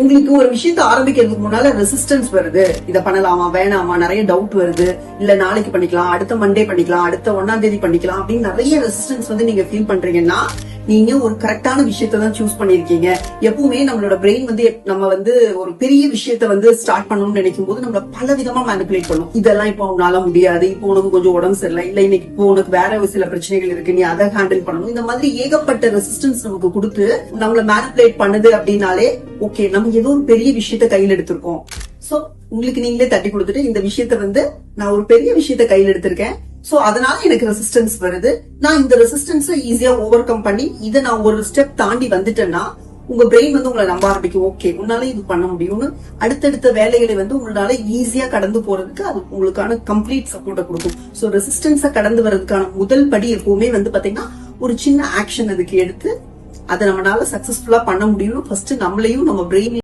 உங்களுக்கு ஒரு விஷயத்த ஆரம்பிக்கிறதுக்கு முன்னால ரெசிஸ்டன்ஸ் வருது, இத பண்ணலாமா வேணாமா, நிறைய டவுட் வருது, இல்ல நாளைக்கு பண்ணிக்கலாம், அடுத்த மண்டே பண்ணிக்கலாம், அடுத்த 1ஆம் தேதி பண்ணிக்கலாம் அப்படின்னு நிறைய ரெசிஸ்டன்ஸ் வந்து நீங்க ஃபீல் பண்றீங்கன்னா நீங்க ஒரு கரெக்டான விஷயத்த தான் சூஸ் பண்ணிருக்கீங்க. எப்பவுமே நம்மளோட பிரெயின் வந்து நம்ம வந்து ஒரு பெரிய விஷயத்த வந்து ஸ்டார்ட் பண்ணணும்னு நினைக்கும் போது நம்மள பல விதமா மேனிபுலேட் பண்ணும். இதெல்லாம் இப்போ உன்னால முடியாது, இப்போ உனக்கு கொஞ்சம் உடம்பு சரியில்லை, இல்ல இன்னைக்கு இப்போ உனக்கு வேற சில பிரச்சனைகள் இருக்கு, நீ அதை ஹேண்டில் பண்ணணும், இந்த மாதிரி ஏகப்பட்ட ரெசிஸ்டன்ஸ் நமக்கு கொடுத்து நம்மள மேனிபுலேட் பண்ணுது. அப்படின்னாலே ஓகே, நம்ம ஏதோ ஒரு பெரிய விஷயத்த கையில் எடுத்திருக்கோம். சோ உங்களுக்கு நீங்களே தட்டி கொடுத்துட்டு இந்த விஷயத்த வந்து நான் ஒரு பெரிய விஷயத்த கையில் எடுத்திருக்கேன், சோ அதனால எனக்கு ரெசிஸ்டன்ஸ் வருது, நான் இந்த ரெசிஸ்டன்ஸ் ஈஸியா ஓவர் கம் பண்ணி இதை நான் ஒரு ஸ்டெப் தாண்டி வந்துட்டேன்னா உங்க பிரெயின் வந்து உங்களை நம்ப ஆரம்பிக்கும். ஓகே, உன்னால இது பண்ண முடியும்னு அடுத்தடுத்த வேலைகளை வந்து உங்களால ஈஸியா கடந்து போறதுக்கு அது உங்களுக்கான கம்ப்ளீட் சப்போர்ட்டை கொடுக்கும். சோ ரெசிஸ்டன்ஸை கடந்து வர்றதுக்கான முதல் படி எப்பவுமே வந்து பாத்தீங்கன்னா ஒரு சின்ன ஆக்ஷன் அதுக்கு எடுத்து அதை நம்மளால சக்சஸ்ஃபுல்லா பண்ண முடியும். ஃபர்ஸ்ட் நம்மளையும் நம்ம பிரெயின்